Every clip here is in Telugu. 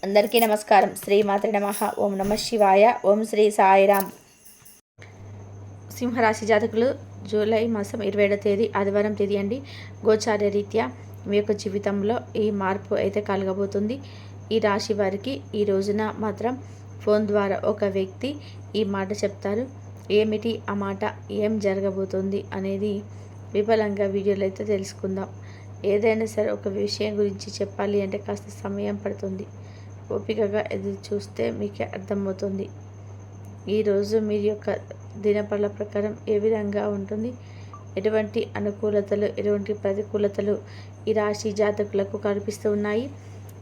అందరికీ నమస్కారం. శ్రీమాత్రే నమః. ఓం నమ శివాయ. ఓం శ్రీ సాయిరామ్. సింహరాశి జాతకులు జూలై మాసం 27వ తేదీ ఆదివారం తేదీ అండి. గోచార రీత్యా మీ యొక్క జీవితంలో ఈ మార్పు అయితే కలగబోతుంది. ఈ రాశి వారికి ఈ రోజున మాత్రం ఫోన్ ద్వారా ఒక వ్యక్తి ఈ మాట చెప్తారు. ఏమిటి ఆ మాట, ఏం జరగబోతుంది అనేది విఫలంగా వీడియోలో అయితే తెలుసుకుందాం. ఏదైనా సరే ఒక విషయం గురించి చెప్పాలి అంటే కాస్త సమయం పడుతుంది. ఓపికగా ఎదురు చూస్తే మీకే అర్థమవుతుంది. ఈరోజు మీ యొక్క దినఫల ప్రకారం ఏ విధంగా ఉంటుంది, ఎటువంటి అనుకూలతలు, ఎటువంటి ప్రతికూలతలు ఈ రాశి జాతకులకు కనిపిస్తూ ఉన్నాయి,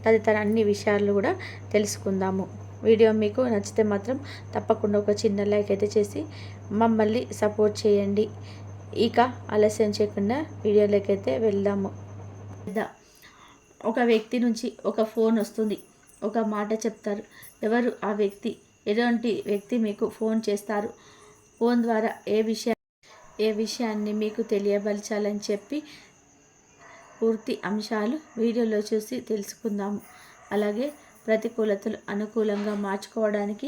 తదితర అన్ని విషయాలు కూడా తెలుసుకుందాము. వీడియో మీకు నచ్చితే మాత్రం తప్పకుండా ఒక చిన్న లైక్ అయితే చేసి మమ్మల్ని సపోర్ట్ చేయండి. ఇక ఆలస్యం చేయకుండా వీడియోలోకి అయితే వెళ్దాము. ఒక వ్యక్తి నుంచి ఒక ఫోన్ వస్తుంది, ఒక మాట చెప్తారు. ఎవరు ఆ వ్యక్తి, ఎటువంటి వ్యక్తి మీకు ఫోన్ చేస్తారు, ఫోన్ ద్వారా ఏ విషయాన్ని మీకు తెలియపరచాలని చెప్పి పూర్తి అంశాలు వీడియోలో చూసి తెలుసుకుందాము. అలాగే ప్రతికూలతలు అనుకూలంగా మార్చుకోవడానికి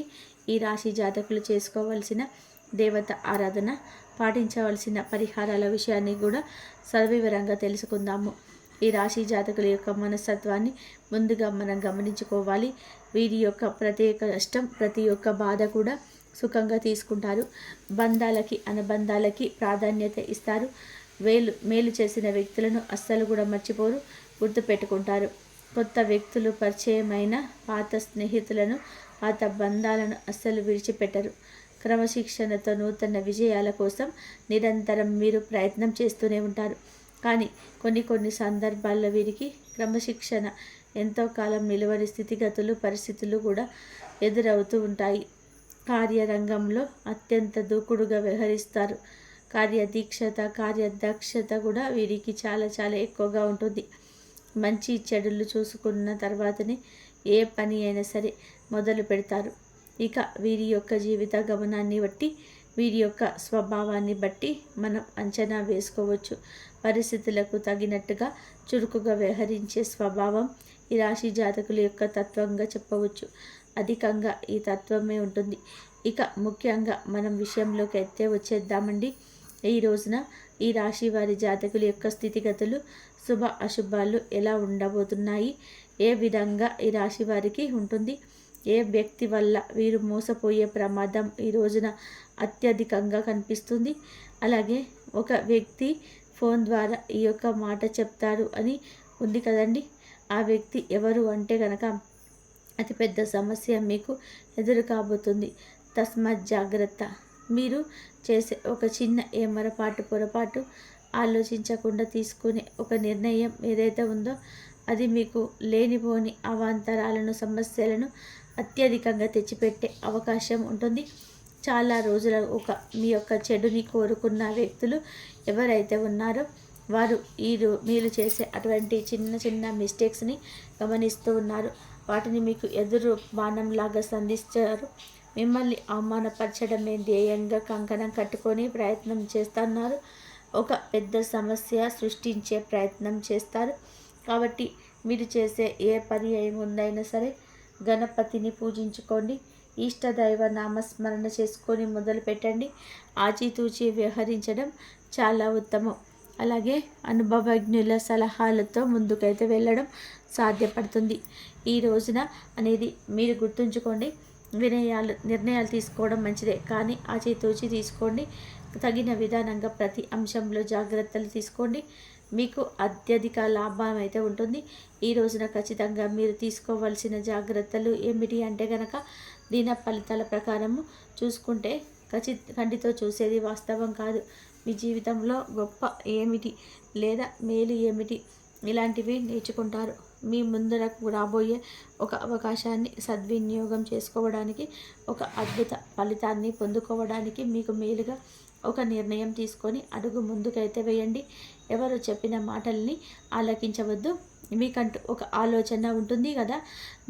ఈ రాశి జాతకులు చేసుకోవాల్సిన దేవత ఆరాధన, పాటించవలసిన పరిహారాల విషయాన్ని కూడా సవివరంగా తెలుసుకుందాము. ఈ రాశి జాతకుల యొక్క మనస్తత్వాన్ని ముందుగా మనం గమనించుకోవాలి. వీరి యొక్క ప్రత్యేక కష్టం, ప్రతి ఒక్క బాధ కూడా సుఖంగా తీసుకుంటారు. బంధాలకి, అనుబంధాలకి ప్రాధాన్యత ఇస్తారు. మేలు చేసిన వ్యక్తులను అస్సలు కూడా మర్చిపోరు, గుర్తుపెట్టుకుంటారు. కొత్త వ్యక్తులు పరిచయమైన పాత స్నేహితులను, పాత బంధాలను అస్సలు విడిచిపెట్టరు. క్రమశిక్షణతో నూతన విజయాల కోసం నిరంతరం మీరు ప్రయత్నం చేస్తూనే ఉంటారు. కానీ కొన్ని సందర్భాల్లో వీరికి క్రమశిక్షణ ఎంతో కాలం నిలవని స్థితిగతులు, పరిస్థితులు కూడా ఎదురవుతూ ఉంటాయి. కార్యరంగంలో అత్యంత దూకుడుగా వ్యవహరిస్తారు. కార్యదక్షత కూడా వీరికి చాలా చాలా ఎక్కువగా ఉంటుంది. మంచి చెడులు చూసుకున్న తర్వాతనే ఏ పని అయినా సరే మొదలు పెడతారు. ఇక వీరి యొక్క జీవిత గమనాన్ని బట్టి, వీరి యొక్క స్వభావాన్ని బట్టి మనం అంచనా వేసుకోవచ్చు. పరిస్థితులకు తగినట్టుగా చురుకుగా వ్యవహరించే స్వభావం ఈ రాశి జాతకుల యొక్క తత్వంగా చెప్పవచ్చు. అధికంగా ఈ తత్వమే ఉంటుంది. ఇక ముఖ్యంగా మనం విషయంలోకి అయితే వచ్చేద్దామండి. ఈ రోజున ఈ రాశి వారి జాతకుల యొక్క స్థితిగతులు, శుభ అశుభాలు ఎలా ఉండబోతున్నాయి, ఏ విధంగా ఈ రాశి వారికి ఉంటుంది, ఏ వ్యక్తి వల్ల వీరు మోసపోయే ప్రమాదం ఈ రోజున అత్యధికంగా కనిపిస్తుంది. అలాగే ఒక వ్యక్తి ఫోన్ ద్వారా ఈ యొక్క మాట చెప్తారు అని ఉంది కదండి. ఆ వ్యక్తి ఎవరు అంటే కనుక అతిపెద్ద సమస్య మీకు ఎదురు కాబోతుంది. తస్మత్ జాగ్రత్త. మీరు చేసే ఒక చిన్న పొరపాటు ఆలోచించకుండా తీసుకునే ఒక నిర్ణయం ఏదైతే ఉందో అది మీకు లేనిపోని అవాంతరాలను, సమస్యలను అత్యధికంగా తెచ్చిపెట్టే అవకాశం ఉంటుంది. చాలా రోజుల మీ యొక్క చెడుని కోరుకున్న వ్యక్తులు ఎవరైతే ఉన్నారో వారు మీరు చేసే అటువంటి చిన్న మిస్టేక్స్ని గమనిస్తూ ఉన్నారు. వాటిని మీకు ఎదురు బాణంలాగా సంధిస్తారు. మిమ్మల్ని అవమానపరచడమే ధ్యేయంగా కంకణం కట్టుకొని ప్రయత్నం చేస్తున్నారు. ఒక పెద్ద సమస్య సృష్టించే ప్రయత్నం చేస్తారు. కాబట్టి మీరు చేసే ఏ పని ముందైనా సరే గణపతిని పూజించుకోండి. ఇష్టదైవ నామస్మరణ చేసుకొని మొదలు పెట్టండి. ఆచితూచి వ్యవహరించడం చాలా ఉత్తమం. అలాగే అనుభవజ్ఞుల సలహాలతో ముందుకైతే వెళ్ళడం సాధ్యపడుతుంది. ఈ రోజున అనేది మీరు గుర్తుంచుకోండి. నిర్ణయాలు తీసుకోవడం మంచిదే, కానీ ఆచితూచి తీసుకోండి. తగిన విధానంగా ప్రతి అంశంలో జాగ్రత్తలు తీసుకోండి. మీకు అత్యధిక లాభం అయితే ఉంటుంది. ఈ రోజున ఖచ్చితంగా మీరు తీసుకోవాల్సిన జాగ్రత్తలు ఏమిటి అంటే కనుక దీన ఫలితాల ప్రకారము చూసుకుంటే కంటితో చూసేది వాస్తవం కాదు. మీ జీవితంలో గొప్ప ఏమిటి లేదా మేలు ఏమిటి, ఇలాంటివి నేర్చుకుంటారు. మీ ముందరకు రాబోయే ఒక అవకాశాన్ని సద్వినియోగం చేసుకోవడానికి, ఒక అద్భుత ఫలితాన్ని పొందుకోవడానికి మీకు మేలుగా ఒక నిర్ణయం తీసుకొని అడుగు ముందుకైతే వేయండి. ఎవరు చెప్పిన మాటల్ని ఆలకించవద్దు. మీకంటూ ఒక ఆలోచన ఉంటుంది కదా,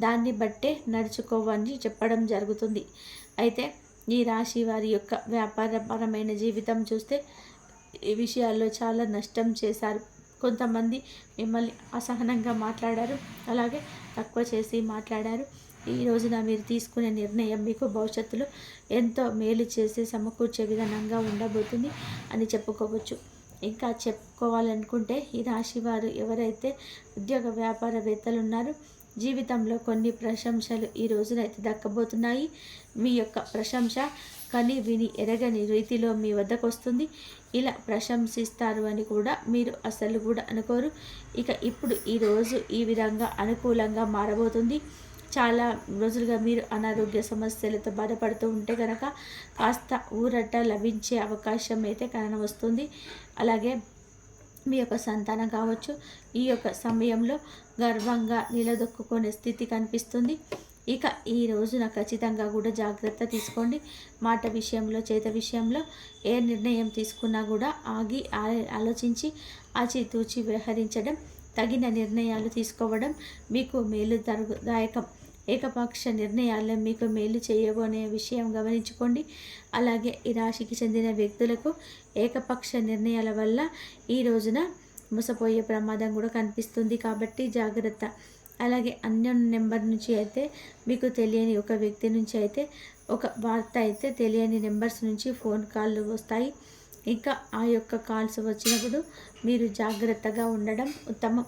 దాన్ని బట్టే నడుచుకోవని చెప్పడం జరుగుతుంది. అయితే ఈ రాశి వారి యొక్క వ్యాపారపరమైన జీవితం చూస్తే ఈ విషయాల్లో చాలా నష్టం చేశారు. కొంతమంది మిమ్మల్ని అసహనంగా మాట్లాడారు. అలాగే తక్కువ చేసి మాట్లాడారు. ఈ రోజున మీరు తీసుకునే నిర్ణయం మీకు భవిష్యత్తులో ఎంతో మేలు చేసి సమకూర్చే విధానంగా ఉండబోతుంది అని చెప్పుకోవచ్చు. ఇంకా చెప్పుకోవాలనుకుంటే ఈ రాశి వారు ఎవరైతే ఉద్యోగ వ్యాపారవేత్తలు ఉన్నారో జీవితంలో కొన్ని ప్రశంసలు ఈ రోజునైతే దక్కబోతున్నాయి. మీ యొక్క ప్రశంస కని విని ఎరగని రీతిలో మీ వద్దకు వస్తుంది. ఇలా ప్రశంసిస్తారు అని కూడా మీరు అసలు కూడా అనుకోరు. ఇక ఇప్పుడు ఈరోజు ఈ విధంగా అనుకూలంగా మారబోతుంది. చాలా రోజులుగా మీరు అనారోగ్య సమస్యలతో బాధపడుతూ ఉంటే కనుక కాస్త ఊరట లభించే అవకాశం అయితే వస్తుంది. అలాగే మీ యొక్క సంతానం కావచ్చు ఈ యొక్క సమయంలో గర్వంగా నిలదొక్కునే స్థితి కనిపిస్తుంది. ఇక ఈ రోజున ఖచ్చితంగా కూడా జాగ్రత్త తీసుకోండి. మాట విషయంలో చేత విషయంలో ఏ నిర్ణయం తీసుకున్నా కూడా ఆగి ఆలోచించి ఆచితూచి వ్యవహరించడం, తగిన నిర్ణయాలు తీసుకోవడం మీకు మేలుదాయకం. ఏకపక్ష నిర్ణయాల్లో మీకు మేలు చేయబోనే విషయం గమనించుకోండి. అలాగే ఈ రాశికి చెందిన వ్యక్తులకు ఏకపక్ష నిర్ణయాల వల్ల ఈ రోజున మోసపోయే ప్రమాదం కూడా కనిపిస్తుంది. కాబట్టి జాగ్రత్త. అలాగే అన్యోన్ నెంబర్ నుంచి అయితే మీకు తెలియని ఒక వ్యక్తి నుంచి అయితే ఒక వార్త అయితే తెలియని నెంబర్స్ నుంచి ఫోన్ కాళ్ళు వస్తాయి. ఇంకా ఆ యొక్క కాల్స్ వచ్చినప్పుడు మీరు జాగ్రత్తగా ఉండడం ఉత్తమం.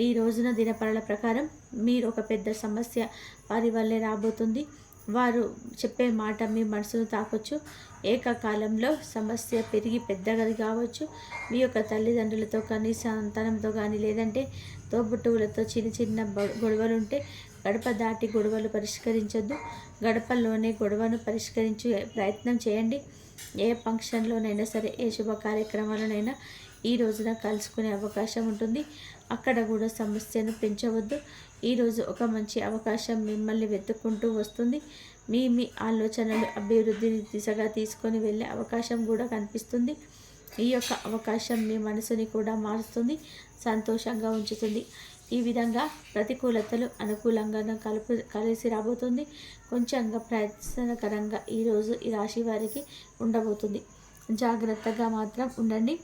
ఈ రోజున దినపరల ప్రకారం మీరు ఒక పెద్ద సమస్య వారి వల్లే రాబోతుంది. వారు చెప్పే మాట మీ మనసును తాకొచ్చు. ఏకకాలంలో సమస్య పెరిగి పెద్దగా కావచ్చు. మీ యొక్క తల్లిదండ్రులతో కానీ సంతానంతో కానీ లేదంటే తోబుట్టువులతో చిన్న చిన్న గొడవలు ఉంటే గడప దాటి గొడవలు పరిష్కరించొద్దు. గడపలోనే గొడవను పరిష్కరించే ప్రయత్నం చేయండి. ఏ ఫంక్షన్లోనైనా సరే ఏ శుభ కార్యక్రమాలనైనా ఈ రోజున కలుసుకునే అవకాశం ఉంటుంది. అక్కడ కూడా సమస్యను పెంచవద్దు. ఈరోజు ఒక మంచి అవకాశం మిమ్మల్ని వెతుక్కుంటూ వస్తుంది. మీ ఆలోచనలు అభివృద్ధిని దిశగా తీసుకొని వెళ్ళే అవకాశం కూడా కనిపిస్తుంది. ఈ యొక్క అవకాశం మీ మనసుని కూడా మారుస్తుంది, సంతోషంగా ఉంచుతుంది. ఈ విధంగా ప్రతికూలతలు అనుకూలంగా కలిసి రాబోతుంది. కొంచెంగా ప్రయత్నకరంగా ఈరోజు ఈ రాశి వారికి ఉండబోతుంది. జాగ్రత్తగా మాత్రం ఉండండి.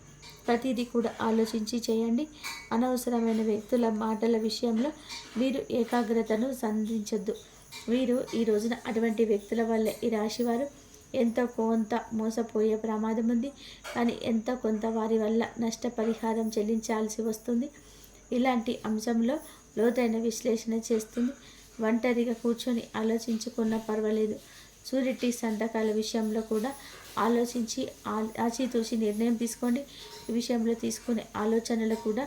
ప్రతిదీ కూడా ఆలోచించి చేయండి. అనవసరమైన వ్యక్తుల మాటల విషయంలో మీరు ఏకాగ్రతను సంధించొద్దు. వీరు ఈ రోజున అటువంటి వ్యక్తుల వల్లే ఈ రాశివారు ఎంతో కొంత మోసపోయే ప్రమాదం ఉంది. కానీ ఎంతో కొంత వారి వల్ల నష్టపరిహారం చెల్లించాల్సి వస్తుంది. ఇలాంటి అంశంలో లోతైన విశ్లేషణ చేస్తుంది. ఒంటరిగా కూర్చొని ఆలోచించుకున్నా పర్వాలేదు. సూరిటీ సంతకాల విషయంలో కూడా ఆలోచించి ఆచితూచి నిర్ణయం తీసుకోండి. ఈ విషయంలో తీసుకునే ఆలోచనలు కూడా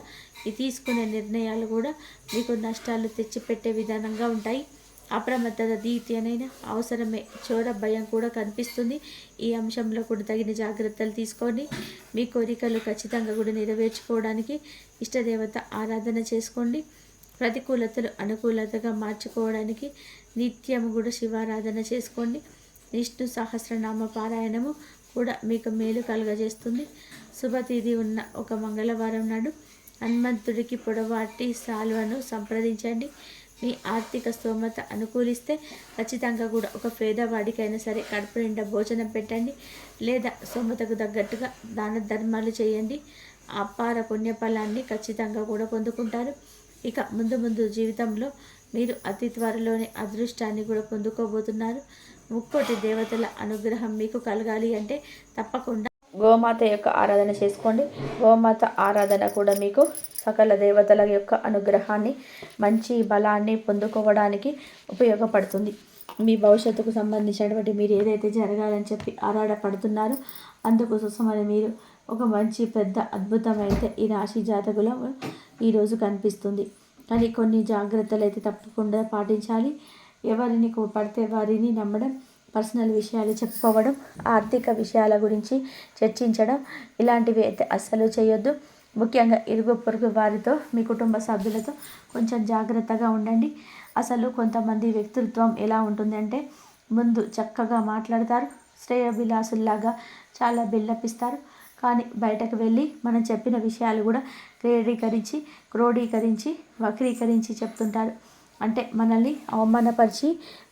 తీసుకునే నిర్ణయాలు కూడా మీకు నష్టాలు తెచ్చిపెట్టే విధానంగా ఉంటాయి. అప్రమత్తత దీత్యనైనా అవసరమే. చోర భయం కూడా కనిపిస్తుంది. ఈ అంశంలో కూడా తగిన జాగ్రత్తలు తీసుకోండి. మీ కోరికలు ఖచ్చితంగా కూడా నెరవేర్చుకోవడానికి ఇష్టదేవత ఆరాధన చేసుకోండి. ప్రతికూలతలు అనుకూలతగా మార్చుకోవడానికి నిత్యం కూడా శివారాధన చేసుకోండి. విష్ణు సహస్రనామ పారాయణము కూడా మీకు మేలు కలుగజేస్తుంది. శుభతిథి ఉన్న ఒక మంగళవారం నాడు హనుమంతుడికి పొడవాటి సాల్వను సంప్రదించండి. మీ ఆర్థిక స్తోమత అనుకూలిస్తే ఖచ్చితంగా కూడా ఒక పేదవాడికైనా సరే కడుపు నిండా భోజనం పెట్టండి, లేదా స్తోమతకు తగ్గట్టుగా దాన ధర్మాలు చేయండి. అపార పుణ్యఫలాన్ని ఖచ్చితంగా కూడా పొందుకుంటారు. ఇక ముందు జీవితంలో మీరు అతి త్వరలోనే అదృష్టాన్ని కూడా పొందుకోబోతున్నారు. ముక్కోటి దేవతల అనుగ్రహం మీకు కలగాలి అంటే తప్పకుండా గోమాత యొక్క ఆరాధన చేసుకోండి. గోమాత ఆరాధన కూడా మీకు సకల దేవతల యొక్క అనుగ్రహాన్ని, మంచి బలాన్ని పొందుకోవడానికి ఉపయోగపడుతుంది. మీ భవిష్యత్తుకు సంబంధించినటువంటి మీరు ఏదైతే జరగాలని చెప్పి ఆరాటపడుతున్నారో అందుకోసమని మీరు ఒక మంచి పెద్ద అద్భుతం అయితే ఈ రాశి జాతకులో ఈరోజు కనిపిస్తుంది. కానీ కొన్ని జాగ్రత్తలు అయితే తప్పకుండా పాటించాలి. ఎవరిని పడితే వారిని నమ్మడం, పర్సనల్ విషయాలు చెప్పుకోవడం, ఆర్థిక విషయాల గురించి చర్చించడం ఇలాంటివి అయితే అస్సలు చేయొద్దు. ముఖ్యంగా ఇరుగు పొరుగు వారితో, మీ కుటుంబ సభ్యులతో కొంచెం జాగ్రత్తగా ఉండండి. అసలు కొంతమంది వ్యక్తిత్వం ఎలా ఉంటుంది అంటే ముందు చక్కగా మాట్లాడతారు, శ్రేయోభిలాసుల్లాగా చాలా బిల్డప్ కానీ బయటకు వెళ్ళి మనం చెప్పిన విషయాలు కూడా క్రోడీకరించి వక్రీకరించి చెప్తుంటారు. అంటే మనల్ని అవమానపరిచి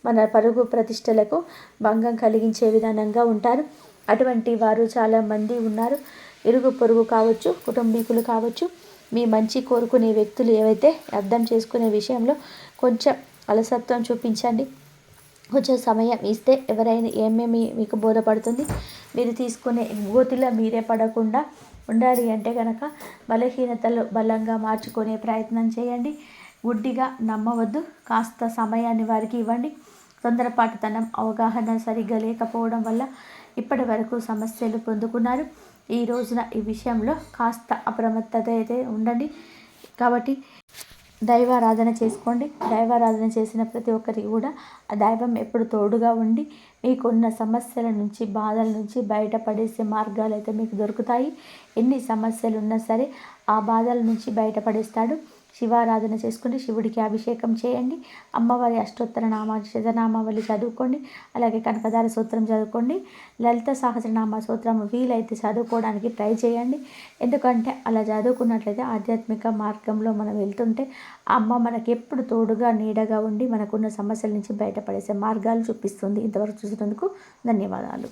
మన పరుగు ప్రతిష్టలకు భంగం కలిగించే విధానంగా ఉంటారు. అటువంటి వారు చాలామంది ఉన్నారు. ఇరుగు పొరుగు కావచ్చు, కుటుంబీకులు కావచ్చు, మీ మంచి కోరుకునే వ్యక్తులు ఏవైతే అర్థం చేసుకునే విషయంలో కొంచెం అలసత్వం చూపించండి. కొంచెం సమయం ఇస్తే ఎవరైనా ఏమేమి మీకు బోధపడుతుంది. మీరు తీసుకునే గోతిలో మీరే పడకుండా ఉండాలి అంటే కనుక బలహీనతలు బలంగా మార్చుకునే ప్రయత్నం చేయండి. గుడ్డిగా నమ్మవద్దు. కాస్త సమయాన్ని వారికి ఇవ్వండి. తొందరపాటుతనం, అవగాహన సరిగ్గా లేకపోవడం వల్ల ఇప్పటి వరకు సమస్యలు పొందుకున్నారు. ఈ రోజున ఈ విషయంలో కాస్త అప్రమత్తత అయితే ఉండండి. కాబట్టి దైవారాధన చేసుకోండి. దైవారాధన చేసిన ప్రతి ఒక్కరికి కూడా ఆ దైవం ఎప్పుడు తోడుగా ఉండి మీకున్న సమస్యల నుంచి, బాధల నుంచి బయటపడేసే మార్గాలు అయితే మీకు దొరుకుతాయి. ఎన్ని సమస్యలు ఉన్నా సరే ఆ బాధల నుంచి బయటపడేస్తాడు. శివారాధన చేసుకుని శివుడికి అభిషేకం చేయండి. అమ్మవారి అష్టోత్తర శతనామావళి చదువుకోండి. అలాగే కనకదార సూత్రం చదువుకోండి. లలిత సహస్రనామ సూత్రం వీలైతే చదువుకోవడానికి ట్రై చేయండి. ఎందుకంటే అలా చదువుకున్నట్లయితే ఆధ్యాత్మిక మార్గంలో మనం వెళ్తుంటే ఆ అమ్మ మనకి ఎప్పుడు తోడుగా నీడగా ఉండి మనకున్న సమస్యల నుంచి బయటపడేసే మార్గాలు చూపిస్తుంది. ఇంతవరకు చూసినందుకు ధన్యవాదాలు.